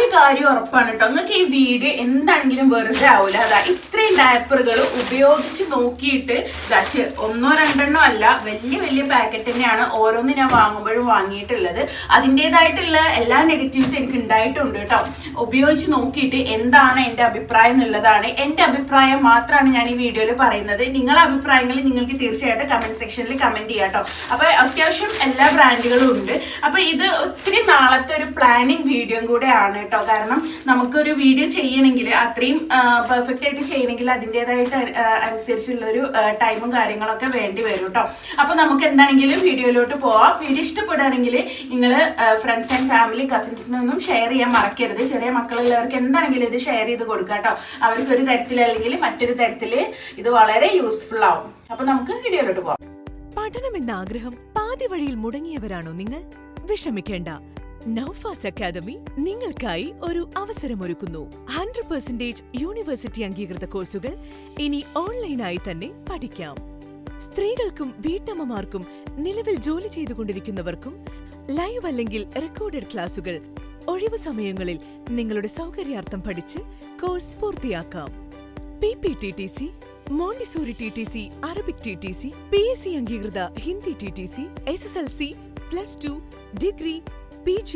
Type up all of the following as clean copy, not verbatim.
ഒരു കാര്യം ഉറപ്പാണ് കേട്ടോ, നിങ്ങൾക്ക് ഈ വീഡിയോ എന്താണെങ്കിലും വെറുതെ ആവൂല. അതാ ഇത്രയും ഡയപ്പറുകൾ ഉപയോഗിച്ച് നോക്കിയിട്ട് ഒന്നോ രണ്ടെണ്ണോ അല്ല, വലിയ വലിയ പാക്കറ്റ് തന്നെയാണ് ഓരോന്ന് ഞാൻ വാങ്ങുമ്പോഴും വാങ്ങിയിട്ടുള്ളത്. അതിൻ്റെതായിട്ടുള്ള എല്ലാ നെഗറ്റീവ്സ് എനിക്ക് ഉണ്ടായിട്ടുണ്ട് കേട്ടോ. ഉപയോഗിച്ച് നോക്കിയിട്ട് എന്താണ് എൻ്റെ അഭിപ്രായം എന്നുള്ളതാണ്. എൻ്റെ അഭിപ്രായം മാത്രമാണ് ഞാൻ ഈ വീഡിയോയിൽ പറയുന്നത്. നിങ്ങളുടെ അഭിപ്രായങ്ങൾ നിങ്ങൾക്ക് തീർച്ചയായിട്ടും കമന്റ് സെക്ഷനിൽ കമന്റ് ചെയ്യാം കേട്ടോ. അപ്പൊ അത്യാവശ്യം എല്ലാ ബ്രാൻഡുകളും ഉണ്ട്. അപ്പൊ ഇത് ഒത്തിരി നാളത്തെ ഒരു പ്ലാനിങ് വീഡിയോ കൂടെ ആണ് കേട്ടോ. കാരണം നമുക്കൊരു വീഡിയോ ചെയ്യണമെങ്കിൽ അത്രയും പെർഫെക്റ്റ് ആയിട്ട് ചെയ്യണമെങ്കിൽ അതിൻ്റെതായിട്ട് അനുസരിച്ചുള്ളൊരു ടൈമും കാര്യങ്ങളൊക്കെ വേണ്ടി വരും കേട്ടോ. അപ്പൊ നമുക്ക് എന്താണെങ്കിലും വീഡിയോയിലോട്ട് പോവാം. വീഡിയോ ഇഷ്ടപ്പെടുകയാണെങ്കിൽ നിങ്ങൾ ഫ്രണ്ട്സ് ആൻഡ് ഫാമിലി കസിൻസിനൊന്നും ഷെയർ ചെയ്യാൻ മറക്കരുത്. ചെറിയ മക്കളുള്ളവർക്ക് എന്താണെങ്കിലും ഇത് ഷെയർ ചെയ്ത് കൊടുക്കുക കേട്ടോ. അവർക്ക് ഒരു തരത്തിൽ അല്ലെങ്കിൽ മറ്റൊരു തരത്തിൽ ഇത് വളരെ യൂസ്ഫുൾ ആവും. അപ്പൊ നമുക്ക് വീഡിയോയിലോട്ട് പോവാം. പഠനമെന്ന ആഗ്രഹം പാതി വഴിയിൽ മുടങ്ങിയവരാണോ നിങ്ങൾ? വിഷമിക്കേണ്ട. നൗഫാസ് അക്കാദമി നിങ്ങൾക്കായി ഒരു അവസരമൊരുക്കുന്നു. 100% യൂണിവേഴ്സിറ്റി അംഗീകൃത കോഴ്സുകൾ ഇനി ഓൺലൈനായി തന്നെ പഠിക്കാം. സ്ത്രീകൾക്കും വീട്ടമ്മമാർക്കും നിലവിൽ ജോലി ചെയ്തുകൊണ്ടിരിക്കുന്നവർക്കും ലൈവ് അല്ലെങ്കിൽ റെക്കോർഡഡ് ക്ലാസുകൾ ഒഴിവു സമയങ്ങളിൽ നിങ്ങളുടെ സൗകര്യാർത്ഥം പഠിച്ച് കോഴ്സ് പൂർത്തിയാക്കാം. PPTTC, Montessori TTC, Arabic TTC, PSC അംഗീകൃത Hindi TTC, SSLC, +2, degree, PG,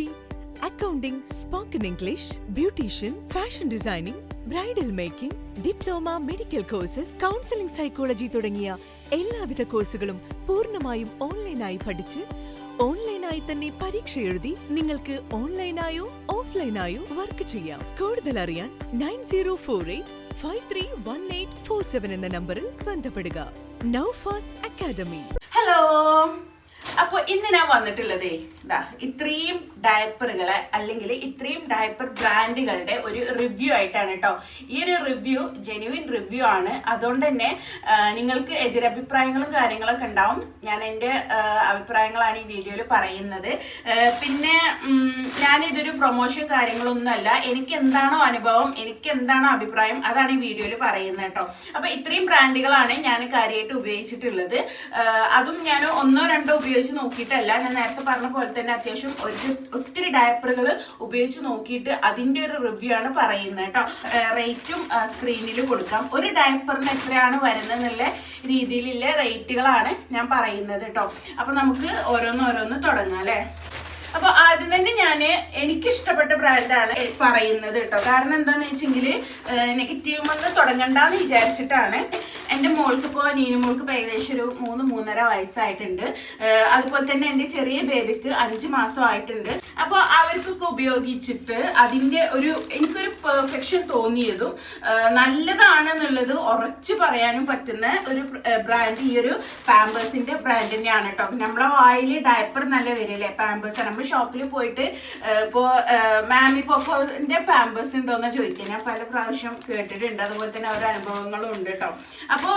accounting, spoken English, beautician, fashion designing, bridal making, diploma, medical courses, counselling, psychology തുടങ്ങിയ എല്ലാവിധ കോഴ്സുകളും പൂർണ്ണമായും ഓൺലൈനായി പഠിച്ച് ഓൺലൈനായി തന്നെ പരീക്ഷ എഴുതി നിങ്ങൾക്ക് ഓൺലൈനായോ ഓഫ്ലൈനായോ വർക്ക് ചെയ്യാം. കൂടുതൽ അറിയാൻ 9048531847 എന്ന നമ്പറിൽ ബന്ധപ്പെടുക. നൗഫാസ് അക്കാദമി. ഹലോ, അപ്പൊ ഇന്ന് ഞാൻ വന്നിട്ടുള്ളതേ ഇത്രയും ഡയപ്പറുകളെ അല്ലെങ്കിൽ ഇത്രയും ഡയപ്പർ ബ്രാൻഡുകളുടെ ഒരു റിവ്യൂ ആയിട്ടാണ് കേട്ടോ. ഈ ഒരു റിവ്യൂ ജെന്യുവിൻ റിവ്യൂ ആണ്. അതുകൊണ്ട് തന്നെ നിങ്ങൾക്ക് എതിരഭിപ്രായങ്ങളും കാര്യങ്ങളൊക്കെ ഉണ്ടാവും. ഞാൻ എൻ്റെ അഭിപ്രായങ്ങളാണ് ഈ വീഡിയോയിൽ പറയുന്നത്. പിന്നെ ഞാനിതൊരു പ്രൊമോഷൻ കാര്യങ്ങളൊന്നുമല്ല. എനിക്ക് എന്താണോ അനുഭവം, എനിക്ക് എന്താണോ അഭിപ്രായം, അതാണ് ഈ വീഡിയോയിൽ പറയുന്നത് കേട്ടോ. അപ്പൊ ഇത്രയും ബ്രാൻഡുകളാണ് ഞാൻ കാര്യമായിട്ട് ഉപയോഗിച്ചിട്ടുള്ളത്. അതും ഞാൻ ഒന്നോ രണ്ടോ ഉപയോഗിച്ച് നോക്കിയിട്ടല്ല. ഞാൻ നേരത്തെ പറഞ്ഞ പോലെ തന്നെ അത്യാവശ്യം ഒത്തിരി ഡയപ്പറുകൾ ഉപയോഗിച്ച് നോക്കിയിട്ട് അതിൻ്റെ ഒരു റിവ്യൂ ആണ് പറയുന്നത് കേട്ടോ. റേറ്റും സ്ക്രീനിൽ കൊടുക്കാം. ഒരു ഡയപ്പറിന് എത്രയാണ് വരുന്നത് എന്നുള്ള രീതിയിലുള്ള റേറ്റുകളാണ് ഞാൻ പറയുന്നത് കേട്ടോ. അപ്പൊ നമുക്ക് ഓരോന്നോരോന്ന് തുടങ്ങാം അല്ലേ. അപ്പൊ ആദ്യം തന്നെ എനിക്ക് ഇഷ്ടപ്പെട്ട ബ്രാൻഡാണ് പറയുന്നത് കേട്ടോ. കാരണം എന്താന്ന് വെച്ചെങ്കിൽ നെഗറ്റീവ് വന്ന് തുടങ്ങണ്ടെന്ന് വിചാരിച്ചിട്ടാണ്. എൻ്റെ മോൾക്ക് ഇപ്പോൾ നീനു മോൾക്ക് ഇപ്പോൾ ഏകദേശം ഒരു 3-3.5 വയസ്സായിട്ടുണ്ട്. അതുപോലെ തന്നെ എൻ്റെ ചെറിയ ബേബിക്ക് 5 മാസം ആയിട്ടുണ്ട്. അപ്പോൾ അവർക്കൊക്കെ ഉപയോഗിച്ചിട്ട് അതിൻ്റെ എനിക്കൊരു പെർഫെക്ഷൻ തോന്നിയതും നല്ലതാണെന്നുള്ളത് ഉറച്ചു പറയാനും പറ്റുന്ന ഒരു ബ്രാൻഡ് ഈ ഒരു പാമ്പേഴ്സിന്റെ ബ്രാൻഡ് തന്നെയാണ് കേട്ടോ. നമ്മളെ വായിൽ ഡയപ്പർ നല്ല വരില്ലേ, പാമ്പേഴ്സ്. നമ്മൾ ഷോപ്പിൽ പോയിട്ട് ഇപ്പോൾ മാമി പോപ്പോന്റെ പാമ്പേഴ്സ് ഉണ്ടോയെന്ന് ചോദിക്കുക. ഞാൻ പല പ്രാവശ്യം കേട്ടിട്ടുണ്ട്. അതുപോലെ തന്നെ ഓരോ അനുഭവങ്ങളും ഉണ്ട് കേട്ടോ. അപ്പോൾ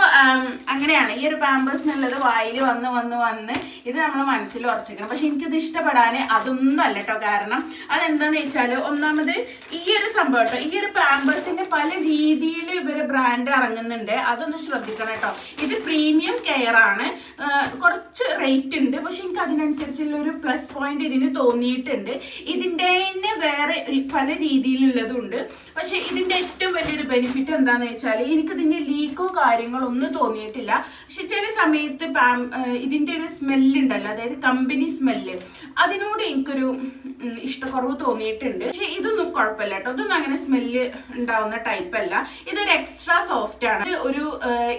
അങ്ങനെയാണ് ഈ ഒരു പാമ്പേഴ്സ് എന്നുള്ളത് വായിൽ വന്ന് ഇത് നമ്മൾ മനസ്സിൽ ഉറച്ചിക്കണം. പക്ഷെ എനിക്കിത് ഇഷ്ടപ്പെടാൻ അതൊന്നും അല്ല കേട്ടോ. കാരണം അതെന്താന്ന് വെച്ചാൽ ഒന്നാമത് ഈ ഒരു സംഭവം കേട്ടോ, ഈ ഒരു പാമ്പേഴ്സിന്റെ പല രീതിയിൽ ഇവര് ബ്രാൻഡ് ഇറങ്ങുന്നുണ്ട്. അതൊന്ന് ശ്രദ്ധിക്കണം കേട്ടോ. ഇത് പ്രീമിയം കെയർ ആണ്. കുറച്ച് റേറ്റ് ഉണ്ട്, പക്ഷെ എനിക്ക് അതിനനുസരിച്ചുള്ള ഒരു പ്ലസ് പോയിന്റ് ഇതിന് തോന്നിയിട്ടുണ്ട്. ഇതിൻ്റെ തന്നെ വേറെ പല രീതിയിലുള്ളതുണ്ട്. പക്ഷെ ഇതിന്റെ ഏറ്റവും വലിയൊരു ബെനിഫിറ്റ് എന്താണെന്ന് വെച്ചാൽ എനിക്കിതിന്റെ ലീക്കോ കാര്യങ്ങളോ ഒന്നും തോന്നിയിട്ടില്ല. പക്ഷെ ചില സമയത്ത് ഇതിന്റെ ഒരു സ്മെല്ലുണ്ടല്ലോ, അതായത് കമ്പനി സ്മെല്ല്, അതിനോട് എനിക്കൊരു ഇഷ്ടക്കുറവ് തോന്നിയിട്ടുണ്ട്. പക്ഷെ ഇതൊന്നും കുഴപ്പമില്ല കേട്ടോ. ഇതൊന്നും അങ്ങനെ സ്മെല്ല് ഉണ്ടാവുന്ന ടൈപ്പ് അല്ല. ഇതൊരു എക്സ്ട്രാ സോഫ്റ്റ് ആണ്.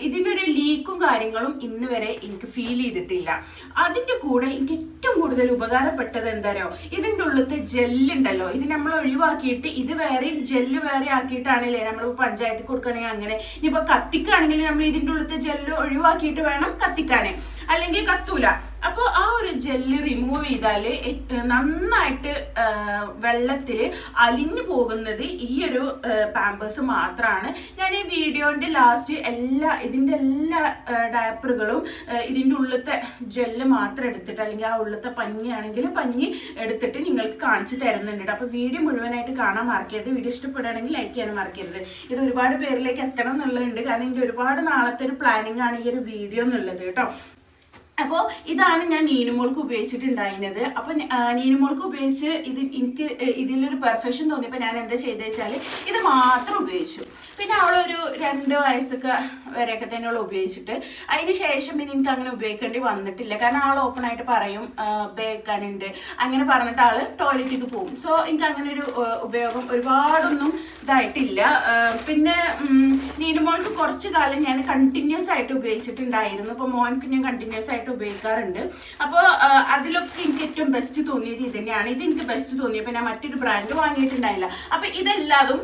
ഇതിനൊരു ലീക്കും കാര്യങ്ങളും ഇന്ന് വരെ എനിക്ക് ഫീൽ ചെയ്തിട്ടില്ല. അതിന്റെ കൂടെ എനിക്ക് ഏറ്റവും കൂടുതൽ ഉപകാരപ്പെട്ടത് എന്താണോ, ഇതിന്റെ ഉള്ളത്തെ ജെല്ലുണ്ടല്ലോ, ഇത് നമ്മൾ ഒഴിവാക്കിയിട്ട് ഇത് വേറെയും ജെല്ല് വേറെ ആക്കിയിട്ടാണല്ലേ നമ്മൾ പഞ്ചായത്തിൽ കൊടുക്കണമെങ്കിൽ അങ്ങനെ. ഇനിയിപ്പോ കത്തിക്കുകയാണെങ്കിൽ നമ്മൾ ഇതിന്റെ ഉള്ളത്തെ ജെല്ല് ഒഴിവാക്കിയിട്ട് വേണം കത്തിക്കാനേ, അല്ലെങ്കിൽ കത്തൂല. അപ്പോൾ ആ ഒരു ജെല്ല് റിമൂവ് ചെയ്താൽ നന്നായിട്ട് വെള്ളത്തിൽ അലിഞ്ഞു പോകുന്നത് ഈ ഒരു പാമ്പേഴ്സ് മാത്രമാണ്. ഞാൻ ഈ വീഡിയോന്റെ ലാസ്റ്റ് ഇതിന്റെ എല്ലാ ഡയപ്പറുകളും ഇതിന്റെ ഉള്ളത്തെ ജെല്ല് മാത്രം എടുത്തിട്ട്, അല്ലെങ്കിൽ ആ ഉള്ളത്തെ പഞ്ഞിയാണെങ്കിൽ പഞ്ഞി എടുത്തിട്ട് നിങ്ങൾക്ക് കാണിച്ചു തരുന്നുണ്ട്. അപ്പോൾ വീഡിയോ മുഴുവനായിട്ട് കാണാൻ മറക്കരുത്. വീഡിയോ ഇഷ്ടപ്പെടുകയാണെങ്കിൽ ലൈക്ക് ചെയ്യാൻ മറക്കരുത്. ഇത് ഒരുപാട് പേരിലേക്ക് എത്തണം എന്നുള്ളതുണ്ട്. കാരണം ഇതിന്റെ ഒരുപാട് നാളത്തെ ഒരു പ്ലാനിങ് ആണ് ഈ ഒരു വീഡിയോ എന്നുള്ളത് കേട്ടോ. അപ്പോൾ ഇതാണ് ഞാൻ നീനുമോൾക്ക് ഉപയോഗിച്ചിട്ടുണ്ടായിരുന്നത്. അപ്പൊ നീനുമോൾക്ക് ഉപയോഗിച്ച് എനിക്ക് ഇതിലൊരു പെർഫെക്ഷൻ തോന്നിയപ്പോൾ ഞാൻ എന്താ ചെയ്തെന്ന് വെച്ചാൽ ഇത് മാത്രം ഉപയോഗിച്ചു. പിന്നെ അവളൊരു 2 വയസ്സൊക്കെ വരെയൊക്കെ തന്നെ അവൾ ഉപയോഗിച്ചിട്ട് അതിന് ശേഷം പിന്നെ എനിക്ക് അങ്ങനെ ഉപയോഗിക്കേണ്ടി വന്നിട്ടില്ല. കാരണം ആൾ ഓപ്പൺ ആയിട്ട് പറയും ഉപയോഗിക്കാനുണ്ട് അങ്ങനെ പറഞ്ഞിട്ട് ആള് ടോയ്ലറ്റിലേക്ക് പോകും. സോ എനിക്ക് അങ്ങനെ ഒരു ഉപയോഗം ഒരുപാടൊന്നും ഇതായിട്ടില്ല. പിന്നെ നീനുമോൾക്ക് കുറച്ച് കാലം ഞാൻ കണ്ടിന്യൂസ് ആയിട്ട് ഉപയോഗിച്ചിട്ടുണ്ടായിരുന്നു. അപ്പോൾ മോൻക്ക് ഞാൻ കണ്ടിന്യൂസ് ആയിട്ട് ഉപയോഗിക്കാറുണ്ട്. അപ്പോൾ അതിലൊക്കെ എനിക്ക് ഏറ്റവും ബെസ്റ്റ് തോന്നിയത് ഇത് തന്നെയാണ്. ഇത് എനിക്ക് ബെസ്റ്റ് തോന്നിയപ്പോൾ ഞാൻ മറ്റൊരു ബ്രാൻഡ് വാങ്ങിയിട്ടുണ്ടായില്ല. അപ്പോൾ ഇതെല്ലാതും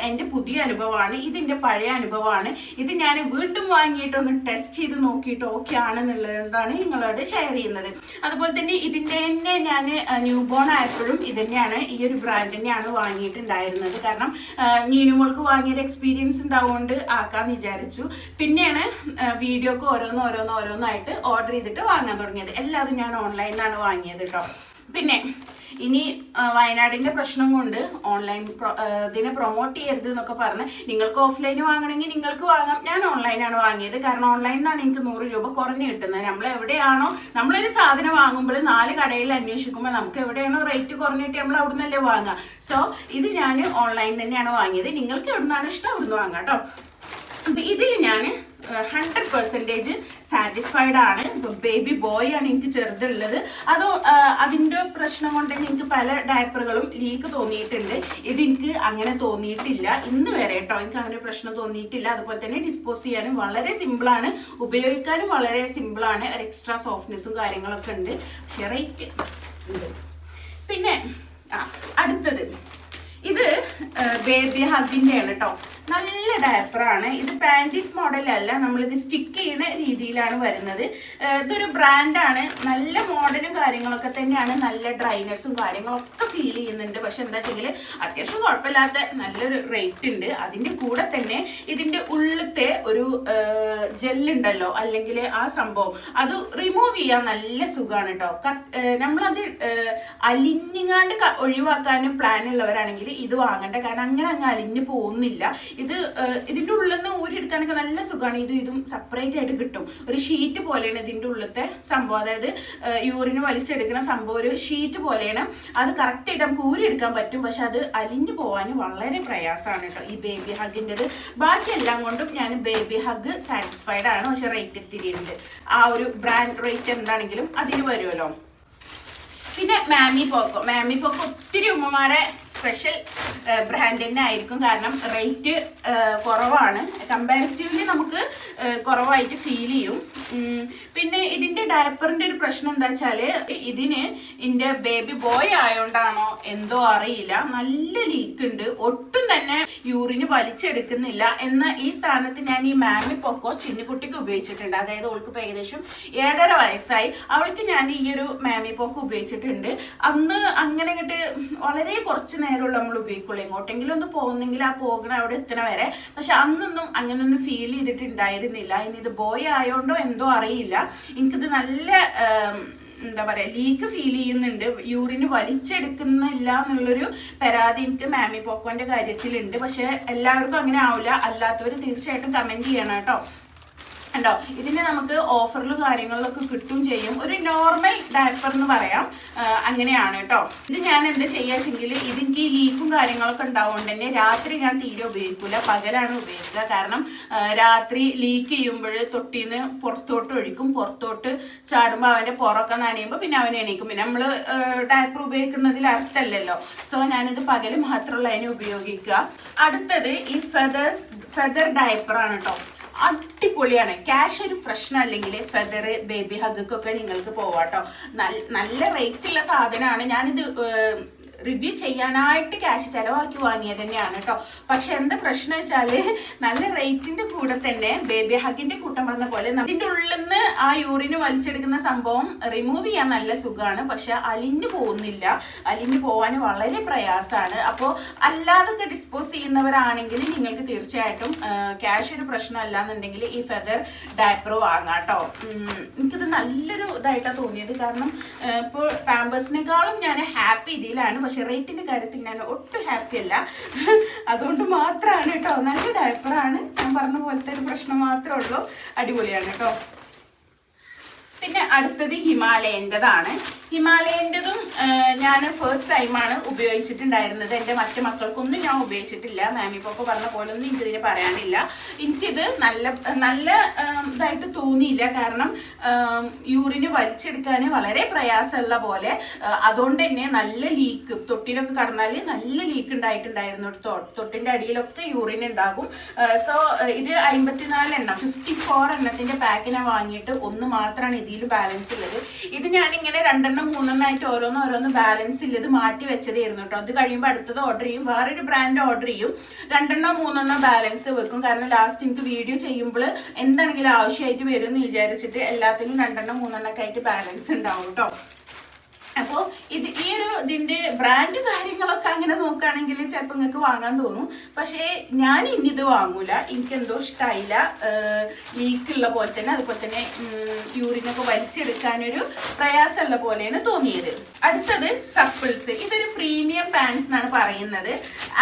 എൻ്റെ പുതിയ അനുഭവമാണ്, ഇതിൻ്റെ പഴയ അനുഭവമാണ്. ഇത് ഞാൻ വീണ്ടും വാങ്ങിയിട്ടൊന്ന് ടെസ്റ്റ് ചെയ്ത് നോക്കിയിട്ട് ഓക്കെ ആണെന്നുള്ളതാണ് നിങ്ങളോട് ഷെയർ ചെയ്യുന്നത്. അതുപോലെ തന്നെ ഇതിൻ്റെ തന്നെ ഞാൻ ന്യൂ ബോൺ ആയപ്പോഴും ഇത് തന്നെയാണ്, ഈ ഒരു ബ്രാൻഡ് തന്നെയാണ് വാങ്ങിയിട്ടുണ്ടായിരുന്നത്. കാരണം നീനുമോൾക്ക് വാങ്ങിയൊരു എക്സ്പീരിയൻസ് ഉണ്ടാവുകൊണ്ട് ആക്കാന്ന് വിചാരിച്ചു. പിന്നെയാണ് വീഡിയോക്ക് ഓരോന്നായിട്ട് ഓർഡർ ചെയ്തിട്ട് വാങ്ങാൻ തുടങ്ങിയത്. എല്ലാതും ഞാൻ ഓൺലൈനിലാണ് വാങ്ങിയത് കേട്ടോ. പിന്നെ ഇനി വയനാടിൻ്റെ പ്രശ്നം കൊണ്ട് ഓൺലൈൻ ഇതിനെ പ്രൊമോട്ട് ചെയ്യരുത് എന്നൊക്കെ പറഞ്ഞ് നിങ്ങൾക്ക് ഓഫ്ലൈൻ വാങ്ങണമെങ്കിൽ നിങ്ങൾക്ക് വാങ്ങാം. ഞാൻ ഓൺലൈനാണ് വാങ്ങിയത്. കാരണം ഓൺലൈനിൽ നിന്നാണ് എനിക്ക് 100 രൂപ കുറഞ്ഞ് കിട്ടുന്നത്. നമ്മൾ എവിടെയാണോ നമ്മളൊരു സാധനം വാങ്ങുമ്പോൾ 4 കടയിൽ അന്വേഷിക്കുമ്പോൾ നമുക്ക് എവിടെയാണോ റേറ്റ് കുറഞ്ഞിട്ട് നമ്മൾ അവിടെ നിന്നല്ലേ വാങ്ങുക. സോ ഇത് ഞാൻ ഓൺലൈൻ തന്നെയാണ് വാങ്ങിയത്. നിങ്ങൾക്ക് എവിടെ നിന്നാണ് ഇഷ്ടം അവിടെ നിന്ന് വാങ്ങാം കേട്ടോ. അപ്പം ഇതിൽ ഞാൻ 100% സാറ്റിസ്ഫൈഡ് ആണ്. ബേബി ബോയ് ആണ് എനിക്ക് ചെറുതുള്ളത്. അതിൻ്റെ പ്രശ്നം കൊണ്ട് തന്നെ എനിക്ക് പല ഡയപ്പറുകളും ലീക്ക് തോന്നിയിട്ടുണ്ട്. ഇതെനിക്ക് അങ്ങനെ തോന്നിയിട്ടില്ല ഇന്ന് വരെ കേട്ടോ. എനിക്ക് അങ്ങനെ പ്രശ്നം തോന്നിയിട്ടില്ല. അതുപോലെ തന്നെ ഡിസ്പോസ് ചെയ്യാനും വളരെ സിമ്പിളാണ്, ഉപയോഗിക്കാനും വളരെ സിമ്പിളാണ്. ഒരു എക്സ്ട്രാ സോഫ്റ്റ്നെസ്സും കാര്യങ്ങളൊക്കെ ഉണ്ട്. പക്ഷേ റേറ്റ് ഉണ്ട്. പിന്നെ അടുത്തത് ഇത് ബേബി ഹഗിൻ്റെ ആണ് കേട്ടോ. നല്ല ഡയപ്പറാണ്. ഇത് പാൻറ്റീസ് മോഡലല്ല, നമ്മളിത് സ്റ്റിക്ക് ചെയ്യുന്ന രീതിയിലാണ് വരുന്നത്. ഇതൊരു ബ്രാൻഡാണ്. നല്ല മോഡലും കാര്യങ്ങളൊക്കെ തന്നെയാണ്. നല്ല ഡ്രൈനെസ്സും കാര്യങ്ങളൊക്കെ ഫീൽ ചെയ്യുന്നുണ്ട്. പക്ഷെ എന്താ വെച്ചെങ്കിൽ അത്യാവശ്യം കുഴപ്പമില്ലാത്ത നല്ലൊരു റേറ്റ് ഉണ്ട്. അതിൻ്റെ കൂടെ തന്നെ ഇതിൻ്റെ ഉള്ളിലത്തെ ഒരു ജെല്ലുണ്ടല്ലോ, അല്ലെങ്കിൽ ആ സംഭവം അത് റിമൂവ് ചെയ്യാൻ നല്ല സുഖമാണ് കേട്ടോ. നമ്മളത് അലിഞ്ഞങ്ങാണ്ട് ഒഴിവാക്കാനും പ്ലാൻ ഉള്ളവരാണെങ്കിൽ ഇത് വാങ്ങണ്ട. കാരണം അങ്ങനെ അങ്ങ് അലിഞ്ഞ് പോകുന്നില്ല. ഇതിൻ്റെ ഉള്ളിൽ നിന്ന് ഊരിയെടുക്കാനൊക്കെ നല്ല സുഖമാണ്. ഇതും സെപ്പറേറ്റ് ആയിട്ട് കിട്ടും. ഒരു ഷീറ്റ് പോലെയാണ് ഇതിൻ്റെ ഉള്ളിലത്തെ സംഭവം. അതായത് യൂറിന് വലിച്ചെടുക്കുന്ന സംഭവം ഒരു ഷീറ്റ് പോലെയാണ്. അത് കറക്റ്റായിട്ട് നമുക്ക് ഊരിയെടുക്കാൻ പറ്റും. പക്ഷെ അത് അലിഞ്ഞു പോകാൻ വളരെ പ്രയാസമാണ് കേട്ടോ ഈ ബേബി ഹഗിൻ്റെത്. ബാക്കിയെല്ലാം കൊണ്ടും ഞാൻ ബേബി ഹഗ് സാറ്റിസ്ഫൈഡ് ആണ്. പക്ഷെ റേറ്റ് ഇത്തിരി ഉണ്ട്. ആ ഒരു ബ്രാൻഡ് റേറ്റ് എന്താണെങ്കിലും അതിന് വരുമല്ലോ. പിന്നെ മാമി പോക്കോ ഒത്തിരി ഉമ്മമാരെ സ്പെഷ്യൽ ബ്രാൻഡ് തന്നെ ആയിരിക്കും. കാരണം റേറ്റ് കുറവാണ്, കമ്പാരിറ്റീവ്ലി നമുക്ക് കുറവായിട്ട് ഫീൽ ചെയ്യും. പിന്നെ ഇതിൻ്റെ ഡയപ്പറിൻ്റെ ഒരു പ്രശ്നം എന്താ വെച്ചാൽ ഇതിന് എൻ്റെ ബേബി ബോയ് ആയതുകൊണ്ടാണോ എന്തോ അറിയില്ല, നല്ല ലീക്ക് ഉണ്ട്. ഒട്ടും തന്നെ യൂറിന് വലിച്ചെടുക്കുന്നില്ല. എന്ന ഈ സ്ഥാനത്ത് ഞാൻ ഈ മാമി പോക്കോ ചിന്നുകുട്ടിക്ക് ഉപയോഗിച്ചിട്ടുണ്ട്. അതായത് അവൾക്ക് ഏകദേശം 7.5 വയസ്സായി. അവൾക്ക് ഞാൻ ഈ ഒരു മാമി പോക്കോ ഉപയോഗിച്ചിട്ടുണ്ട്. അന്ന് അങ്ങനെ ഇങ്ങോട്ട് വളരെ കുറച്ച് നേരമുള്ള നമ്മൾ ഉപയോഗിക്കുള്ളൂ. എങ്ങോട്ടെങ്കിലും ഒന്ന് പോകുന്നെങ്കിൽ ആ പോകുന്ന അവിടെ എത്തണ വരെ. പക്ഷെ അന്നൊന്നും അങ്ങനൊന്നും ഫീൽ ചെയ്തിട്ടുണ്ടായിരുന്നില്ല. ഇനി ഇത് ബോയ് ആയതുകൊണ്ടോ എന്തോ അറിയില്ല, എനിക്കിത് നല്ല എന്താ പറയുക ലീക്ക് ഫീൽ ചെയ്യുന്നുണ്ട്. യൂറിന് വലിച്ചെടുക്കുന്നില്ല എന്നുള്ളൊരു പരാതി എനിക്ക് മാമി പോക്കോന്റെ കാര്യത്തിലുണ്ട്. പക്ഷെ എല്ലാവർക്കും അങ്ങനെ ആവില്ല. അല്ലാത്തവർ തീർച്ചയായിട്ടും കമന്റ് ചെയ്യണം കേട്ടോ. ഉണ്ടോ, ഇതിന് നമുക്ക് ഓഫറിലും കാര്യങ്ങളിലൊക്കെ കിട്ടും ചെയ്യും. ഒരു നോർമൽ ഡയപ്പർ എന്ന് പറയാം, അങ്ങനെയാണ് കേട്ടോ. ഇത് ഞാൻ എന്താ ചെയ്യാച്ചെങ്കിൽ ഇതെനിക്ക് ഈ ലീക്കും കാര്യങ്ങളൊക്കെ ഉണ്ടാവുകൊണ്ട് തന്നെ രാത്രി ഞാൻ തീരെ ഉപയോഗിക്കില്ല, പകലാണ് ഉപയോഗിക്കുക. കാരണം രാത്രി ലീക്ക് ചെയ്യുമ്പോൾ തൊട്ടിന്ന് പുറത്തോട്ട് ഒഴിക്കും. പുറത്തോട്ട് ചാടുമ്പോൾ അവൻ്റെ പുറമൊക്കെ നനയുമ്പോൾ പിന്നെ അവൻ എണീക്കും. പിന്നെ നമ്മൾ ഡയപ്പർ ഉപയോഗിക്കുന്നതിൽ അർത്ഥമല്ലല്ലോ. സോ ഞാനിത് പകൽ മാത്രമുള്ള അതിനെ ഉപയോഗിക്കുക. അടുത്തത് ഈ ഫെദർ ഡയപ്പറാണ് കേട്ടോ. അടിപൊളിയാണ്. ക്യാഷ് ഒരു പ്രശ്നം അല്ലെങ്കിൽ ഫെദർ ബേബി ഹഗ്ഗൊക്കെ നിങ്ങൾക്ക് പോവാട്ടോ. നല്ല റേറ്റുള്ള സാധനമാണ്. ഞാനിത് റിവ്യൂ ചെയ്യാനായിട്ട് ക്യാഷ് ചിലവാക്കി വാങ്ങിയത് തന്നെയാണ് കേട്ടോ. പക്ഷെ എന്താ പ്രശ്നം വെച്ചാൽ നല്ല റേറ്റിന്റെ കൂടെ തന്നെ ബേബി ഹഗിന്റെ കൂട്ടം പറഞ്ഞ പോലെ ഇതിന്റെ ഉള്ളിൽ നിന്ന് ആ യൂറിന് വലിച്ചെടുക്കുന്ന സംഭവം റിമൂവ് ചെയ്യാൻ നല്ല സുഖമാണ്. പക്ഷെ അലിഞ്ഞു പോകുന്നില്ല. അലിഞ്ഞു പോകാൻ വളരെ പ്രയാസമാണ്. അപ്പോൾ അല്ലാതൊക്കെ ഡിസ്പോസ് ചെയ്യുന്നവരാണെങ്കിൽ നിങ്ങൾക്ക് തീർച്ചയായിട്ടും ക്യാഷ് ഒരു പ്രശ്നമല്ല എന്നുണ്ടെങ്കിൽ ഈ ഫെദർ ഡയപ്പർ വാങ്ങാം കേട്ടോ. എനിക്കിത് നല്ലൊരു ഇതായിട്ടാണ് തോന്നിയത്. കാരണം ഇപ്പോൾ പാമ്പേഴ്സിനേക്കാളും ഞാൻ ഹാപ്പി ഇതിലാണ്. പക്ഷെ റേറ്റിന്റെ കാര്യത്തിൽ ഞാൻ ഒട്ടും ഹാപ്പി അല്ല. അതുകൊണ്ട് മാത്രമാണ് കേട്ടോ. നല്ല ഡയപ്പറാണ്. ഞാൻ പറഞ്ഞ പോലത്തെ ഒരു പ്രശ്നം മാത്രമേ ഉള്ളൂ. അടിപൊളിയാണ് കേട്ടോ. പിന്നെ അടുത്തത് ഹിമാലയൻ്റെതാണ്. ഹിമാലയൻ്റെതും ഞാൻ ഫസ്റ്റ് ടൈമാണ് ഉപയോഗിച്ചിട്ടുണ്ടായിരുന്നത്. എൻ്റെ മറ്റു മക്കൾക്കൊന്നും ഞാൻ ഉപയോഗിച്ചിട്ടില്ല. മാമി പോപ്പ പറഞ്ഞ പോലെ ഒന്നും എനിക്കിതിന് പറയാനില്ല. എനിക്കിത് നല്ല ഇതായിട്ട് തോന്നിയില്ല. കാരണം യൂറിന് വലിച്ചെടുക്കാൻ വളരെ പ്രയാസമുള്ള പോലെ, അതുകൊണ്ട് തന്നെ നല്ല ലീക്ക്, തൊട്ടിലൊക്കെ കടന്നാൽ നല്ല ലീക്ക് ഉണ്ടായിട്ടുണ്ടായിരുന്നു. തൊട്ടിൻ്റെ അടിയിലൊക്കെ യൂറിൻ ഉണ്ടാകും. സോ ഇത് 54 എണ്ണം 54 എണ്ണത്തിൻ്റെ പാക്കിനെ വാങ്ങിയിട്ട് ഒന്ന് മാത്രമാണ് ഇതിൽ ബാലൻസ് ഉള്ളത്. ഇത് ഞാനിങ്ങനെ 2 3 ആയിട്ട് ഓരോന്ന് ബാലൻസ് ഇല്ലത് മാറ്റി വെച്ചതായിരുന്നു കേട്ടോ. അത് കഴിയുമ്പോൾ അടുത്തത് ഓർഡർ ചെയ്യും, വേറൊരു ബ്രാൻഡ് ഓർഡർ ചെയ്യും, 2 3 ബാലൻസ് വെക്കും. കാരണം ലാസ്റ്റ് എനിക്ക് വീഡിയോ ചെയ്യുമ്പോൾ എന്താണെങ്കിലും ആവശ്യമായിട്ട് വരും എന്ന് വിചാരിച്ചിട്ട് എല്ലാത്തിലും 2 3 ഒക്കെ ആയിട്ട് ബാലൻസ് ഉണ്ടാവും കേട്ടോ. അപ്പോൾ ഇതിൻ്റെ ബ്രാൻഡ് കാര്യങ്ങളൊക്കെ അങ്ങനെ നോക്കുകയാണെങ്കിൽ ചിലപ്പോൾ നിങ്ങൾക്ക് വാങ്ങാൻ തോന്നും. പക്ഷേ ഞാൻ ഇനി ഇത് വാങ്ങൂല, എനിക്കെന്തോ ഇഷ്ടമായില്ല. ലീക്കുള്ള പോലെ തന്നെ, അതുപോലെ തന്നെ യൂറിനൊക്കെ വലിച്ചെടുക്കാനൊരു പ്രയാസമുള്ള പോലെയാണ് തോന്നിയത്. അടുത്തത് സപ്പിൾസ്. ഇതൊരു പ്രീമിയം പാൻസ് എന്നാണ് പറയുന്നത്.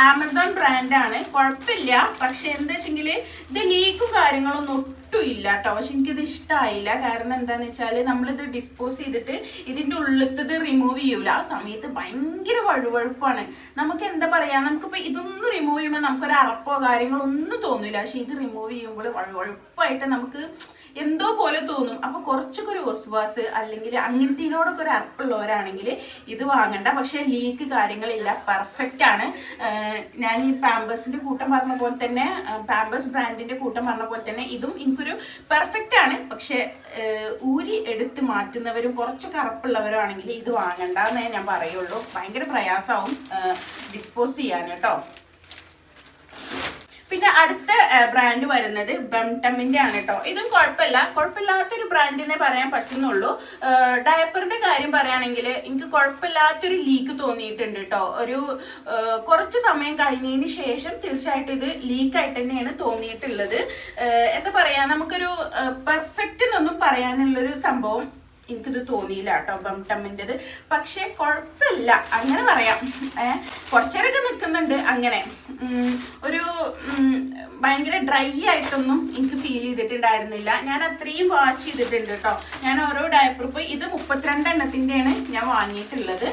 ആമസോൺ ബ്രാൻഡാണ്, കുഴപ്പമില്ല. പക്ഷെ എന്താ വെച്ചെങ്കിൽ ഇത് ലീക്കും കാര്യങ്ങളൊന്നും ഒട്ടും ഇല്ല കേട്ടോ. പക്ഷെ എനിക്കിത് ഇഷ്ടമായില്ല. കാരണം എന്താണെന്ന് വെച്ചാൽ നമ്മളിത് ഡിസ്പോസ് ചെയ്തിട്ട് ഇതിൻ്റെ ഉള്ളിലത്തത് റിമൂവ് ചെയ്യൂല. ആ സമയത്ത് ഭയങ്കര വഴുവഴുപ്പാണ്. നമുക്ക് എന്താ പറയുക, നമുക്കിപ്പോൾ ഇതൊന്നും റിമൂവ് ചെയ്യുമ്പോൾ നമുക്കൊരു അറപ്പോ കാര്യങ്ങളോ ഒന്നും തോന്നില്ല. പക്ഷെ ഇത് റിമൂവ് ചെയ്യുമ്പോൾ വഴുവഴുപ്പായിട്ട് നമുക്ക് എന്തോ പോലെ തോന്നും. അപ്പോൾ കുറച്ചൊക്കെ ഒരു വസ്വാസ് അല്ലെങ്കിൽ അങ്ങനത്തേനോടൊക്കെ ഒരു അറപ്പുള്ളവരാണെങ്കിൽ ഇത് വാങ്ങണ്ട. പക്ഷേ ലീക്ക് കാര്യങ്ങളില്ല, പെർഫെക്റ്റ് ആണ്. ഞാൻ ഈ പാമ്പേഴ്സിൻ്റെ കൂട്ടം പറഞ്ഞ പോലെ തന്നെ, പാമ്പേഴ്സ് ബ്രാൻഡിൻ്റെ കൂട്ടം പറഞ്ഞ പോലെ തന്നെ ഇതും എനിക്കൊരു പെർഫെക്റ്റ് ആണ്. പക്ഷേ ഊരി എടുത്ത് മാറ്റുന്നവരും കുറച്ചൊക്കെ അറപ്പുള്ളവരും ആണെങ്കിൽ ഇത് വാങ്ങണ്ട എന്നേ ഞാൻ പറയുള്ളൂ. ഭയങ്കര പ്രയാസമാവും ഡിസ്പോസ് ചെയ്യാൻ കേട്ടോ. പിന്നെ അടുത്ത ബ്രാൻഡ് വരുന്നത് ബംടമിൻ്റെ ആണ് കേട്ടോ. ഇതും കുഴപ്പമില്ലാത്തൊരു ബ്രാൻഡിനെ പറയാൻ പറ്റുന്നുള്ളൂ. ഡയപ്പറിന്റെ കാര്യം പറയുകയാണെങ്കിൽ എനിക്ക് കുഴപ്പമില്ലാത്തൊരു ലീക്ക് തോന്നിയിട്ടുണ്ട് കേട്ടോ. ഒരു കുറച്ച് സമയം കഴിഞ്ഞതിന് ശേഷം തീർച്ചയായിട്ടും ഇത് ലീക്കായിട്ട് തന്നെയാണ് തോന്നിയിട്ടുള്ളത്. എന്താ പറയുക, നമുക്കൊരു പെർഫെക്റ്റ് എന്നൊന്നും പറയാനുള്ളൊരു സംഭവം എനിക്കിത് തോന്നിയില്ല കേട്ടോ ബംടമിൻ്റെത്. പക്ഷെ കുഴപ്പമില്ല, അങ്ങനെ പറയാം. കുറച്ചേരൊക്കെ നിൽക്കുന്നുണ്ട്. അങ്ങനെ ഒരു ഭയങ്കര ഡ്രൈ ആയിട്ടൊന്നും എനിക്ക് ഫീൽ ചെയ്തിട്ടുണ്ടായിരുന്നില്ല. ഞാൻ അത്രയും വാച്ച് ചെയ്തിട്ടുണ്ട് കേട്ടോ. ഞാൻ ഓരോ ഡയപ്പർ ഇപ്പോൾ ഇത് 32 എണ്ണത്തിൻ്റെയാണ് ഞാൻ വാങ്ങിയിട്ടുള്ളത്.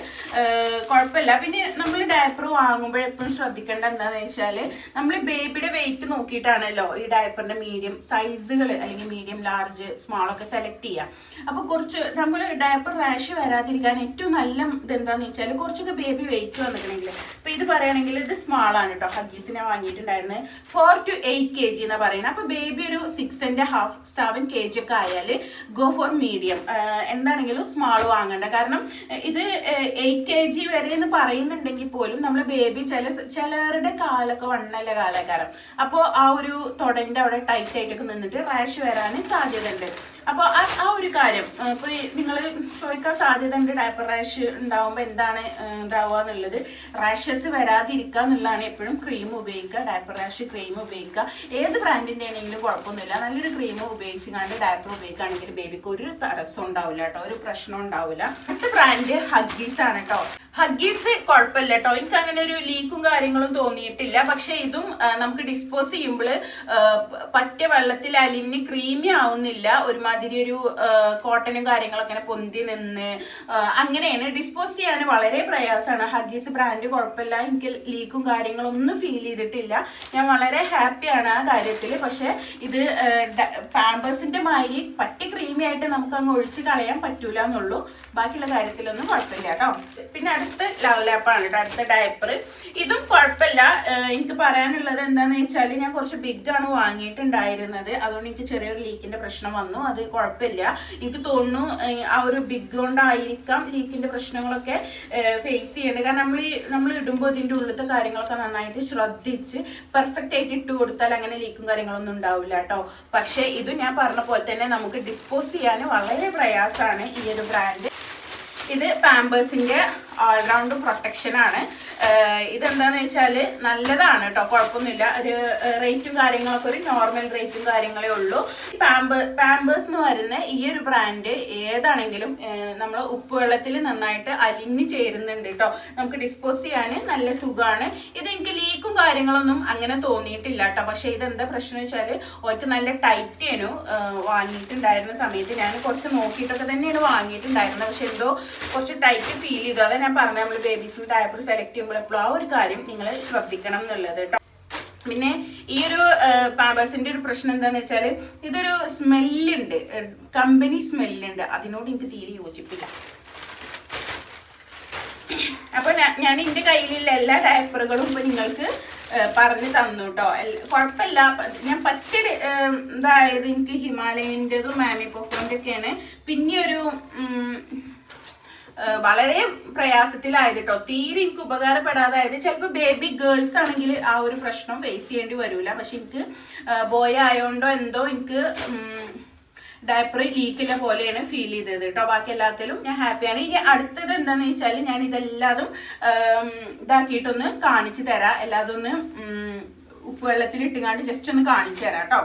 കുഴപ്പമില്ല. പിന്നെ നമ്മൾ ഡയപ്പർ വാങ്ങുമ്പോൾ എപ്പോഴും ശ്രദ്ധിക്കേണ്ട എന്താണെന്ന് വെച്ചാൽ, നമ്മൾ ബേബിയുടെ വെയിറ്റ് നോക്കിയിട്ടാണല്ലോ ഈ ഡയപ്പറിൻ്റെ മീഡിയം സൈസുകൾ അല്ലെങ്കിൽ മീഡിയം ലാർജ് സ്മോളൊക്കെ സെലക്ട് ചെയ്യുക. അപ്പോൾ കുറച്ച് നമ്മൾ ഡയപ്പർ റാഷ് വരാതിരിക്കാൻ ഏറ്റവും നല്ല ഇതെന്താണെന്ന് വെച്ചാൽ കുറച്ചൊക്കെ ബേബി വെയിറ്റ് വന്നിട്ടുണ്ടെങ്കിൽ, ഇപ്പോൾ ഇത് പറയുകയാണെങ്കിൽ ഇത് സ്മാളാണ് കേട്ടോ. ഹഗ്ഗീസിനെ വാങ്ങിയിട്ടുണ്ടായിരുന്നത് 4 to 8 kg എന്നാണ് പറയുന്നത്. അപ്പോൾ ബേബി ഒരു 6.5 7 kg ഒക്കെ ആയാൽ ഗോ ഫോർ മീഡിയം. എന്താണെങ്കിലും സ്മാൾ വാങ്ങണ്ട. കാരണം ഇത് 8 kg വരെ എന്ന് പറയുന്നുണ്ടെങ്കിൽ പോലും നമ്മൾ ബേബി ചിലരുടെ കാലൊക്കെ വണ്ണല്ല കാലക്കാരം. അപ്പോൾ ആ ഒരു തൊടൻ്റെ അവിടെ ടൈറ്റ് ആയിട്ടൊക്കെ നിന്നിട്ട് റാഷ് വരാൻ സാധ്യത ഉണ്ട്. അപ്പോൾ ആ ഒരു കാര്യം ഇപ്പോൾ നിങ്ങൾ ചോദിക്കാൻ സാധ്യത ഉണ്ട്, ഡയപ്പർ റാഷ് ഉണ്ടാവുമ്പോൾ എന്താണ് ഉണ്ടാവുക എന്നുള്ളത്. റാഷസ് വരാതിരിക്കുക എന്നുള്ളതാണ് എപ്പോഴും ക്രീം ഉപയോഗിക്കുക, ഡയപ്പർ റാഷ് ക്രീം ഉപയോഗിക്കുക. ഏത് ബ്രാൻഡിൻ്റെ ആണെങ്കിലും കുഴപ്പമൊന്നുമില്ല. നല്ലൊരു ക്രീം ഉപയോഗിച്ചുകൊണ്ട് ഡയപ്പർ ഉപയോഗിക്കുകയാണെങ്കിൽ ബേബിക്ക് ഒരു തടസ്സം ഉണ്ടാവില്ല കേട്ടോ, ഒരു പ്രശ്നം ഉണ്ടാവില്ല. അടുത്ത ബ്രാൻഡ് ഹഗ്ഗീസ് ആണ് കേട്ടോ. ഹഗ്ഗീസ് കുഴപ്പമില്ല കേട്ടോ, എനിക്ക് അങ്ങനെ ഒരു ലീക്കും കാര്യങ്ങളും തോന്നിയിട്ടില്ല. പക്ഷെ ഇതും നമുക്ക് ഡിസ്പോസ് ചെയ്യുമ്പോൾ പറ്റ വെള്ളത്തിൽ അലിഞ്ഞ് ക്രീമി ആവുന്നില്ല. ഒരുമാതിരി ഒരു കോട്ടനും കാര്യങ്ങളൊക്കെ പൊന്തി നിന്ന് അങ്ങനെയാണ്. ഡിസ്പോസ് ചെയ്യാൻ വളരെ പ്രയാസമാണ്. ഹഗ്ഗീസ് ബ്രാൻഡ് കുഴപ്പമില്ല, എനിക്ക് ലീക്കും കാര്യങ്ങളൊന്നും ഫീൽ ചെയ്തിട്ടില്ല. ഞാൻ വളരെ ഹാപ്പിയാണ് ആ കാര്യത്തിൽ. പക്ഷെ ഇത് പാമ്പേഴ്സിന്റെ മാതിരി പറ്റ ക്രീമി ആയിട്ട് നമുക്ക് അങ്ങ് ഒഴിച്ച് കളയാൻ പറ്റൂല എന്നുള്ളൂ. ബാക്കിയുള്ള കാര്യത്തിലൊന്നും കുഴപ്പമില്ല കേട്ടോ. പിന്നെ അടുത്ത ലവ് ലാപ്പാണ് കേട്ടോ, അടുത്ത ഡയപ്പർ. ഇതും കുഴപ്പമില്ല. എനിക്ക് പറയാനുള്ളത് എന്താണെന്ന് വെച്ചാൽ, ഞാൻ കുറച്ച് ബിഗ് ആണ് വാങ്ങിയിട്ടുണ്ടായിരുന്നത്. അതുകൊണ്ട് എനിക്ക് ചെറിയൊരു ലീക്കിന്റെ പ്രശ്നം വന്നു. അത് കുഴപ്പമില്ല. എനിക്ക് തോന്നുന്നു ആ ഒരു ബിഗ് കൊണ്ടായിരിക്കാം ലീക്കിന്റെ പ്രശ്നങ്ങളൊക്കെ ഫേസ് ചെയ്യേണ്ടത്. കാരണം നമ്മൾ ഇടുമ്പോൾ ഇതിൻ്റെ ഉള്ളിലത്തെ കാര്യങ്ങളൊക്കെ നന്നായിട്ട് ശ്രദ്ധിച്ച് പെർഫെക്റ്റ് ആയിട്ട് ഇട്ട് കൊടുത്താൽ അങ്ങനെ ലീക്കും കാര്യങ്ങളൊന്നും ഉണ്ടാവില്ല കേട്ടോ. പക്ഷേ ഇത് ഞാൻ പറഞ്ഞ പോലെ തന്നെ നമുക്ക് ഡിസ്പോസ് ചെയ്യാൻ വളരെ പ്രയാസമാണ് ഈ ഒരു ബ്രാൻഡ്. ഇത് പാമ്പേഴ്സിൻ്റെ ഓൾറൗണ്ട് പ്രൊട്ടക്ഷൻ ആണ്. ഇതെന്താണെന്ന് വെച്ചാൽ നല്ലതാണ് കേട്ടോ, കുഴപ്പമൊന്നുമില്ല. ഒരു റേറ്റും കാര്യങ്ങളൊക്കെ ഒരു നോർമൽ റേറ്റും കാര്യങ്ങളേ ഉള്ളൂ. പാമ്പേഴ്സ് എന്ന് പറയുന്ന ഈ ഒരു ബ്രാൻഡ് ഏതാണെങ്കിലും നമ്മൾ ഉപ്പുവെള്ളത്തിൽ നന്നായിട്ട് അലിഞ്ഞ് ചേരുന്നുണ്ട് കേട്ടോ. നമുക്ക് ഡിസ്പോസ് ചെയ്യാൻ നല്ല സുഖമാണ്. ഇത് എനിക്ക് ലീക്കും കാര്യങ്ങളൊന്നും അങ്ങനെ തോന്നിയിട്ടില്ല കേട്ടോ. പക്ഷെ ഇതെന്താ പ്രശ്നം വെച്ചാല് അവർക്ക് നല്ല ടൈറ്റ് ചെയ്യനു വാങ്ങിയിട്ടുണ്ടായിരുന്ന സമയത്ത് ഞാൻ കുറച്ച് നോക്കിയിട്ടൊക്കെ തന്നെയാണ് വാങ്ങിയിട്ടുണ്ടായിരുന്നത്. പക്ഷെ എന്തോ കുറച്ച് ടൈറ്റ് ഫീൽ ചെയ്തു. അതാ ഞാൻ പറഞ്ഞത്, നമ്മൾ ബേബീസിന് ഡയപ്പർ സെലക്ട് ചെയ്യുമ്പോൾ എപ്പോഴും ആ ഒരു കാര്യം നിങ്ങൾ ശ്രദ്ധിക്കണം എന്നുള്ളത് കേട്ടോ. പിന്നെ ഈ ഒരു പാമ്പേഴ്സിന്റെ ഒരു പ്രശ്നം എന്താന്ന് വെച്ചാൽ ഇതൊരു സ്മെല്ലുണ്ട്, കമ്പനി സ്മെല്ലുണ്ട്. അതിനോട് എനിക്ക് തീരെ യോജിപ്പില്ല. അപ്പൊ ഞാൻ എന്റെ കയ്യിലുള്ള എല്ലാ ഡയപ്പറുകളും ഇപ്പൊ നിങ്ങൾക്ക് പറഞ്ഞു തന്നു കേട്ടോ. കുഴപ്പമില്ല, ഞാൻ പറ്റിയ ഇതായത് എനിക്ക് ഹിമാലയൻ്റെതും മാമി പോക്കോന്റെ ഒക്കെയാണ്. പിന്നെ ഒരു വളരെ പ്രയാസത്തിലായത് കേട്ടോ, തീരെ എനിക്ക് ഉപകാരപ്പെടാതായത്. ചിലപ്പോൾ ബേബി ഗേൾസ് ആണെങ്കിൽ ആ ഒരു പ്രശ്നം ഫേസ് ചെയ്യേണ്ടി വരില്ല. പക്ഷെ എനിക്ക് ബോയ് ആയതുകൊണ്ടോ എന്തോ എനിക്ക് ഡയപ്പർ ലീക്കില്ല പോലെയാണ് ഫീൽ ചെയ്തത് കേട്ടോ. ബാക്കി എല്ലാത്തിലും ഞാൻ ഹാപ്പിയാണ്. ഇനി അടുത്തത് എന്താണെന്ന് വെച്ചാൽ ഞാൻ ഇതെല്ലാതും ഇതാക്കിയിട്ടൊന്ന് കാണിച്ചു തരാം. എല്ലാതും ഒന്ന് ഉപ്പുവെള്ളത്തിൽ ഇട്ടുകാണ്ട് ജസ്റ്റ് ഒന്ന് കാണിച്ചു തരാം കേട്ടോ.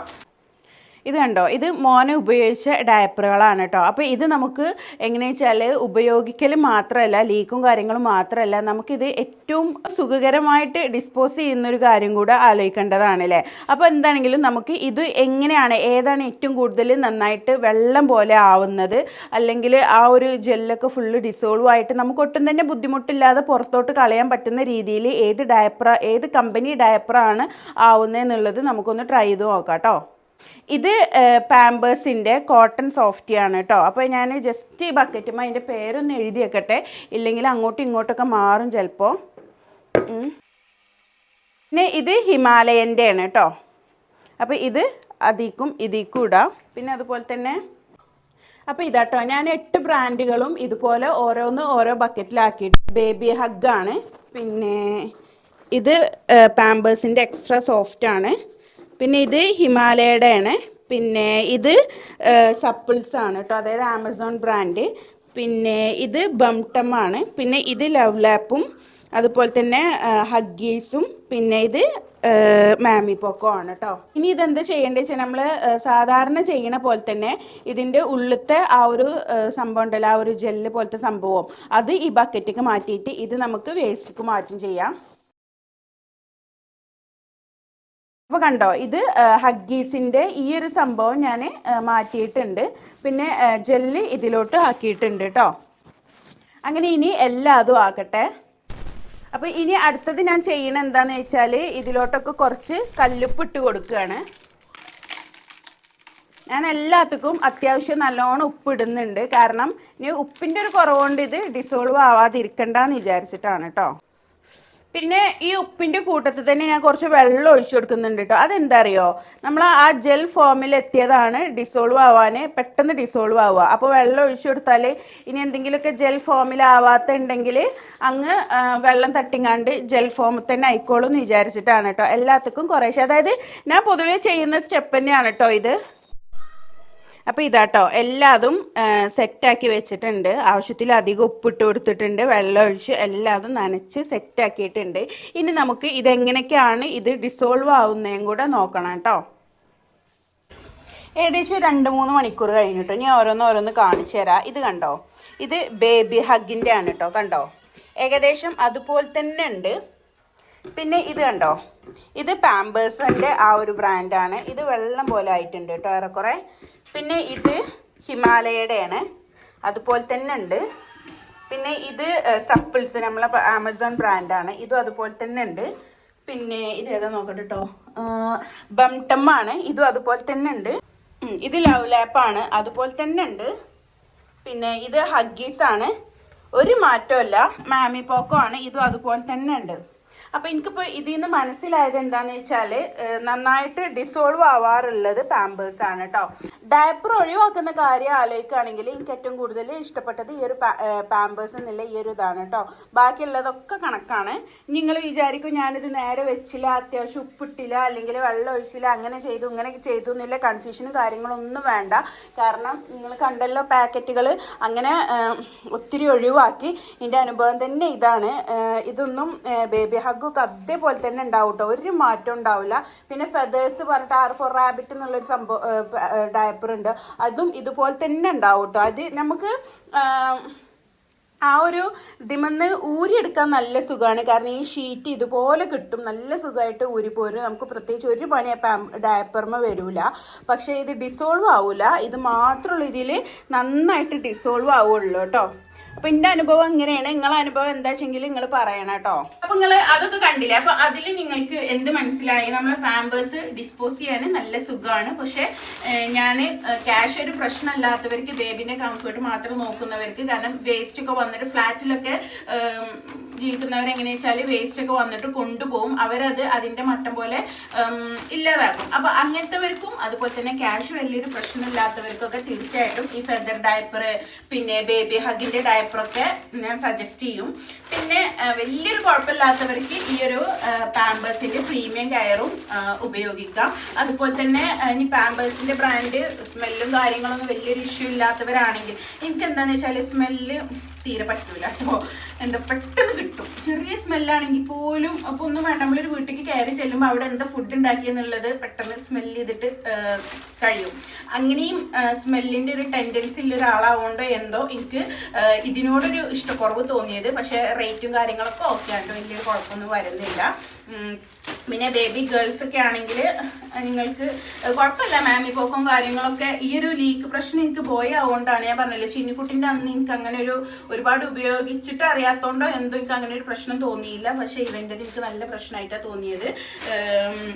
ഇത് കണ്ടോ, ഇത് മോനെ ഉപയോഗിച്ച ഡയപ്പറുകളാണ് കേട്ടോ. അപ്പോൾ ഇത് നമുക്ക് എങ്ങനെയാ വെച്ചാൽ ഉപയോഗിക്കൽ മാത്രമല്ല, ലീക്കും കാര്യങ്ങളും മാത്രമല്ല, നമുക്കിത് ഏറ്റവും സുഖകരമായിട്ട് ഡിസ്പോസ് ചെയ്യുന്നൊരു കാര്യം കൂടെ ആലോചിക്കേണ്ടതാണ് അല്ലേ. അപ്പോൾ എന്താണെങ്കിലും നമുക്ക് ഇത് എങ്ങനെയാണ്, ഏതാണ് ഏറ്റവും കൂടുതൽ നന്നായിട്ട് വെള്ളം പോലെ ആവുന്നത്, അല്ലെങ്കിൽ ആ ഒരു ജെല്ലൊക്കെ ഫുള്ള് ഡിസോൾവ് ആയിട്ട് നമുക്ക് ഒട്ടും തന്നെ ബുദ്ധിമുട്ടില്ലാതെ പുറത്തോട്ട് കളയാൻ പറ്റുന്ന രീതിയിൽ ഏത് കമ്പനി ഡയപ്പറാണ് ആവുന്നതെന്നുള്ളത് നമുക്കൊന്ന് ട്രൈ ചെയ്ത് നോക്കാം കേട്ടോ. ഇത് പാമ്പേഴ്സിൻ്റെ കോട്ടൺ സോഫ്റ്റി ആണ് കേട്ടോ. അപ്പോൾ ഞാൻ ജസ്റ്റ് ഈ ബക്കറ്റുമ്പോൾ അതിൻ്റെ പേരൊന്ന് എഴുതി വെക്കട്ടെ, ഇല്ലെങ്കിൽ അങ്ങോട്ടും ഇങ്ങോട്ടൊക്കെ മാറും ചിലപ്പോൾ. പിന്നെ ഇത് ഹിമാലയൻ്റെ ആണ് കേട്ടോ. അപ്പോൾ ഇത് ഇതിക്കും ഇടാം. പിന്നെ അതുപോലെ തന്നെ അപ്പോൾ ഇതാട്ടോ, ഞാൻ 8 ബ്രാൻഡുകളും ഇതുപോലെ ഓരോ ബക്കറ്റിലാക്കിയിട്ട്. ബേബി ഹഗ്ഗാണ്, പിന്നെ ഇത് പാമ്പേഴ്സിൻ്റെ എക്സ്ട്രാ സോഫ്റ്റ് ആണ്, പിന്നെ ഇത് ഹിമാലയയുടെ ആണ്, പിന്നെ ഇത് സപ്പിൾസ് ആണ് കേട്ടോ, അതായത് ആമസോൺ ബ്രാൻഡ്, പിന്നെ ഇത് ബംടം ആണ്, പിന്നെ ഇത് ലവ് ലാപ്പും അതുപോലെ തന്നെ ഹഗ്ഗീസും, പിന്നെ ഇത് മാമി പോക്കോ ആണ് കേട്ടോ. ഇനി ഇതെന്താ ചെയ്യേണ്ടത് വെച്ചാൽ നമ്മൾ സാധാരണ ചെയ്യണ പോലെ തന്നെ ഇതിൻ്റെ ഉള്ളിലത്തെ ആ ഒരു സംഭവം ഉണ്ടല്ലോ, ആ ഒരു ജെല്ല് പോലത്തെ സംഭവം, അത് ഈ ബക്കറ്റിക്ക് മാറ്റിയിട്ട് ഇത് നമുക്ക് വേസ്റ്റിക്ക് മാറ്റും ചെയ്യാം. അപ്പോൾ കണ്ടോ, ഇത് ഹഗ്ഗീസിൻ്റെ ഈ ഒരു സംഭവം ഞാൻ മാറ്റിയിട്ടുണ്ട്, പിന്നെ ജെല്ല് ഇതിലോട്ട് ആക്കിയിട്ടുണ്ട് കേട്ടോ. അങ്ങനെ ഇനി എല്ലാതും ആക്കട്ടെ. അപ്പോൾ ഇനി അടുത്തത് ഞാൻ ചെയ്യണ എന്താണെന്ന് വെച്ചാൽ ഇതിലോട്ടൊക്കെ കുറച്ച് കല്ലുപ്പ് ഇട്ട് കൊടുക്കുകയാണ്. ഞാൻ എല്ലാത്തിനും അത്യാവശ്യം നല്ലോണം ഉപ്പ് ഇടുന്നുണ്ട്, കാരണം ഇനി ഉപ്പിൻ്റെ ഒരു കുറവുകൊണ്ട് ഇത് ഡിസോൾവ് ആവാതിരിക്കണ്ടെന്ന് വിചാരിച്ചിട്ടാണ് കേട്ടോ. പിന്നെ ഈ ഉപ്പിൻ്റെ കൂട്ടത്തിൽ തന്നെ ഞാൻ കുറച്ച് വെള്ളം ഒഴിച്ചു കൊടുക്കുന്നുണ്ട് കേട്ടോ. അതെന്താ അറിയോ, നമ്മൾ ആ ജെൽ ഫോമിൽ എത്തിയതാണ് ഡിസോൾവ് ആവാൻ, പെട്ടെന്ന് ഡിസോൾവ് ആവുക. അപ്പോൾ വെള്ളം ഒഴിച്ചു കൊടുത്താൽ ഇനി എന്തെങ്കിലുമൊക്കെ ജെൽ ഫോമിലാവാത്തുണ്ടെങ്കിൽ അങ്ങ് വെള്ളം തട്ടിങ്ങാണ്ട് ജെൽ ഫോമിൽ തന്നെ ആയിക്കോളും എന്ന് വിചാരിച്ചിട്ടാണ് കേട്ടോ. എല്ലാത്തിനും കുറേശ്ശെ, അതായത് ഞാൻ പൊതുവേ ചെയ്യുന്ന സ്റ്റെപ്പ് തന്നെയാണ് കേട്ടോ ഇത്. അപ്പോൾ ഇതാട്ടോ, എല്ലാതും സെറ്റാക്കി വെച്ചിട്ടുണ്ട്. ആവശ്യത്തിലധികം ഉപ്പിട്ട് കൊടുത്തിട്ടുണ്ട്, വെള്ളം ഒഴിച്ച് എല്ലാതും നനച്ച് സെറ്റാക്കിയിട്ടുണ്ട്. ഇനി നമുക്ക് ഇതെങ്ങനെയൊക്കെയാണ് ഇത് ഡിസോൾവ് ആവുന്നതും കൂടെ നോക്കണം കേട്ടോ. ഏകദേശം 2-3 മണിക്കൂർ കഴിഞ്ഞിട്ടോ. ഞാൻ ഓരോന്ന് കാണിച്ചു തരാം. ഇത് കണ്ടോ, ഇത് ബേബി ഹഗ്ഗിൻ്റെ ആണ് കേട്ടോ. കണ്ടോ, ഏകദേശം അതുപോലെ തന്നെ ഉണ്ട്. പിന്നെ ഇത് കണ്ടോ, ഇത് പാമ്പേഴ്സിൻ്റെ ആ ഒരു ബ്രാൻഡാണ്. ഇത് വെള്ളം പോലെ ആയിട്ടുണ്ട് കേട്ടോ ഏറെക്കുറെ. പിന്നെ ഇത് ഹിമാലയയുടെ ആണ്, അതുപോലെ തന്നെ ഉണ്ട്. പിന്നെ ഇത് സപ്പിൾസ്, നമ്മളെ ആമസോൺ ബ്രാൻഡാണ്, ഇതും അതുപോലെ തന്നെ ഉണ്ട്. പിന്നെ ഇത് ഏതാ നോക്കട്ടെ കേട്ടോ, ബംടം ആണ്, ഇതും അതുപോലെ തന്നെ ഉണ്ട്. ഇത് ലവ് ലാപ്പാണ്, അതുപോലെ തന്നെ ഉണ്ട്. പിന്നെ ഇത് ഹഗ്ഗീസ് ആണ്, ഒരു മാറ്റമല്ല. മാമി പോക്കോ ആണ്, ഇതും അതുപോലെ തന്നെ ഉണ്ട്. അപ്പോൾ എനിക്കിപ്പോൾ ഇതിൽ നിന്ന് മനസ്സിലായത് എന്താണെന്ന് വെച്ചാൽ നന്നായിട്ട് ഡിസോൾവ് ആവാറുള്ളത് പാമ്പേഴ്സ് ആണ് കേട്ടോ. ഡയപ്പർ ഒഴിവാക്കുന്ന കാര്യം ആലോചിക്കുകയാണെങ്കിൽ എനിക്ക് ഏറ്റവും കൂടുതൽ ഇഷ്ടപ്പെട്ടത് ഈ ഒരു പാമ്പേഴ്സ് എന്നുള്ള ഈ ഒരു ഇതാണ് കേട്ടോ. ബാക്കിയുള്ളതൊക്കെ കണക്കാണ്. നിങ്ങൾ വിചാരിക്കും ഞാനിത് നേരെ വെച്ചില്ല, അത്യാവശ്യം ഉപ്പിട്ടില്ല, അല്ലെങ്കിൽ വെള്ളം ഒഴിച്ചില്ല, അങ്ങനെ ചെയ്തു ഇങ്ങനെ ചെയ്തു എന്നുള്ള കൺഫ്യൂഷനും കാര്യങ്ങളൊന്നും വേണ്ട. കാരണം നിങ്ങൾ കണ്ടല്ലോ പാക്കറ്റുകൾ, അങ്ങനെ ഒത്തിരി ഒഴിവാക്കി. എൻ്റെ അനുഭവം തന്നെ ഇതാണ്. ഇതൊന്നും ബേബി ഹഗ്ഗൊക്കെ അതേപോലെ തന്നെ ഉണ്ടാവും കേട്ടോ, ഒരു മാറ്റം ഉണ്ടാവില്ല. പിന്നെ ഫെദേഴ്സ് പറഞ്ഞിട്ട് R4 റാബിറ്റ് എന്നുള്ളൊരു സംഭവം ഡയപ്പർ ഉണ്ട്, അതും ഇതുപോലെ തന്നെ ഉണ്ടാവും കേട്ടോ. അത് നമുക്ക് ആ ഒരു ഇതിമെന്ന് ഊരിയെടുക്കാൻ നല്ല സുഖമാണ്. കാരണം ഈ ഷീറ്റ് ഇതുപോലെ കിട്ടും, നല്ല സുഖമായിട്ട് ഊരി പോരും. നമുക്ക് പ്രത്യേകിച്ച് ഒരു പണി ഡയപ്പർമ വരില്ല. പക്ഷേ ഇത് ഡിസോൾവ് ആവില്ല, ഇത് മാത്രമുള്ള ഇതിൽ നന്നായിട്ട് ഡിസോൾവ് ആവുള്ളൂ കേട്ടോ. അപ്പൊ എന്റെ അനുഭവം എങ്ങനെയാണ്, നിങ്ങളെ അനുഭവം എന്താ വെച്ചെങ്കിൽ നിങ്ങൾ പറയണം കേട്ടോ. അപ്പൊ നിങ്ങൾ അതൊക്കെ കണ്ടില്ലേ, അപ്പൊ അതിൽ നിങ്ങൾക്ക് എന്ത് മനസ്സിലായി? നമ്മളെ പാമ്പേഴ്സ് ഡിസ്പോസ് ചെയ്യാൻ നല്ല സുഖമാണ്. പക്ഷെ ഞാൻ ക്യാഷ് ഒരു പ്രശ്നമല്ലാത്തവർക്ക്, ബേബിന്റെ കംഫർട്ട് മാത്രം നോക്കുന്നവർക്ക്, കാരണം വേസ്റ്റ് ഒക്കെ വന്നിട്ട് ഫ്ലാറ്റിലൊക്കെ ജീവിക്കുന്നവരെങ്ങനെയാ വെച്ചാൽ വേസ്റ്റ് ഒക്കെ വന്നിട്ട് കൊണ്ടുപോകും, അവരത് അതിന്റെ മട്ടം പോലെ ഇല്ലാതാക്കും. അപ്പൊ അങ്ങനത്തെവർക്കും അതുപോലെ തന്നെ ക്യാഷ് വലിയൊരു പ്രശ്നമില്ലാത്തവർക്കൊക്കെ തീർച്ചയായിട്ടും ഈ ഫെദർ ഡയപ്പർ, പിന്നെ ബേബി ഹഗിന്റെ ഡയപ്പറൊക്കെ ഞാൻ സജസ്റ്റ് ചെയ്യും. പിന്നെ വലിയൊരു കുഴപ്പമില്ലാത്തവർക്ക് ഈ ഒരു പാമ്പേഴ്സിന്റെ പ്രീമിയം കെയറും ഉപയോഗിക്കാം. അതുപോലെ തന്നെ ഇനി പാമ്പേഴ്സിന്റെ ബ്രാൻഡ് സ്മെല്ലും കാര്യങ്ങളൊന്നും വലിയൊരു ഇഷ്യൂ ഇല്ലാത്തവരാണെങ്കിൽ, എനിക്ക് എന്താണെന്ന് വെച്ചാൽ സ്മെല്ല് തീരെ പറ്റൂല കേട്ടോ. എന്താ പെട്ടെന്ന് കിട്ടും, ചെറിയ സ്മെല്ലാണെങ്കിൽ പോലും. അപ്പോൾ ഒന്നും വേണ്ട, നമ്മളൊരു വീട്ടിലേക്ക് കയറി ചെല്ലുമ്പോൾ അവിടെ എന്താ ഫുഡ് ഉണ്ടാക്കിയെന്നുള്ളത് പെട്ടെന്ന് സ്മെല്ല് ചെയ്തിട്ട് കഴിയും. അങ്ങനെയും സ്മെല്ലിൻ്റെ ഒരു ടെൻഡൻസി ഉള്ള ഒരാളാവുകൊണ്ട് എന്തോ എനിക്ക് ഇതിനോടൊരു ഇഷ്ടക്കുറവ് തോന്നിയത്. പക്ഷേ റേറ്റും കാര്യങ്ങളൊക്കെ ഓക്കെ ആയിട്ട് വലിയൊരു കുഴപ്പമൊന്നും വരുന്നില്ല. പിന്നെ ബേബി ഗേൾസ് ഒക്കെ ആണെങ്കിൽ നിങ്ങൾക്ക് കുഴപ്പമില്ല, മാമി പോക്കും കാര്യങ്ങളൊക്കെ. ഈ ഒരു ലീക്ക് പ്രശ്നം എനിക്ക് പോയാവുകൊണ്ടാണ് ഞാൻ പറഞ്ഞല്ലോ, ചിന്നിക്കുട്ടിൻ്റെ അന്ന് എനിക്ക് അങ്ങനെ ഒരുപാട് ഉപയോഗിച്ചിട്ട് അറിയാത്തതുകൊണ്ടോ എന്തോ എനിക്ക് അങ്ങനെ ഒരു പ്രശ്നം തോന്നിയില്ല. പക്ഷേ ഇവൻ്റെത് എനിക്ക് നല്ല പ്രശ്നമായിട്ടാണ് തോന്നിയത്.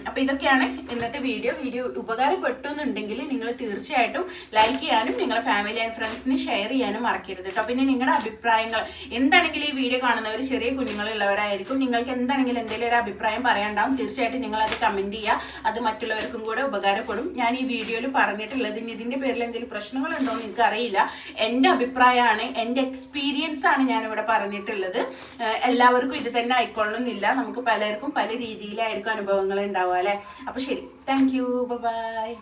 അപ്പം ഇതൊക്കെയാണ് ഇന്നത്തെ വീഡിയോ ഉപകാരപ്പെട്ടു എന്നുണ്ടെങ്കിൽ നിങ്ങൾ തീർച്ചയായിട്ടും ലൈക്ക് ചെയ്യാനും നിങ്ങളുടെ ഫാമിലി ആൻഡ് ഫ്രണ്ട്സിന് ഷെയർ ചെയ്യാനും മറക്കരുത് കേട്ടോ. പിന്നെ നിങ്ങളുടെ അഭിപ്രായങ്ങൾ എന്താണെങ്കിലും ഈ വീഡിയോ കാണുന്നവർ ചെറിയ കുഞ്ഞുങ്ങളുള്ളവരായിരിക്കും, നിങ്ങൾക്ക് എന്താണെങ്കിലും എന്തെങ്കിലും ഒരു അഭിപ്രായം പറയാനുണ്ടാവും. തീർച്ചയായിട്ടും നിങ്ങൾ അത് കമന്റ് ചെയ്യുക, അത് മറ്റുള്ളവർക്കും കൂടെ ഉപകാരപ്പെടും. ഞാൻ ഈ വീഡിയോയിൽ പറഞ്ഞിട്ടുള്ളത് ഇതിന്റെ പേരിൽ എന്തെങ്കിലും പ്രശ്നങ്ങളുണ്ടോ എന്ന് എനിക്കറിയില്ല. എൻ്റെ അഭിപ്രായമാണ്, എൻ്റെ എക്സ്പീരിയൻസ് ആണ് ഞാനിവിടെ പറഞ്ഞിട്ടുള്ളത്. എല്ലാവർക്കും ഇത് തന്നെ ആയിക്കൊള്ളണമെന്നില്ല, നമുക്ക് പലർക്കും പല രീതിയിലായിരിക്കും അനുഭവങ്ങൾ ഉണ്ടാവുക അല്ലേ. അപ്പൊ ശരി, താങ്ക് യു, ബൈ.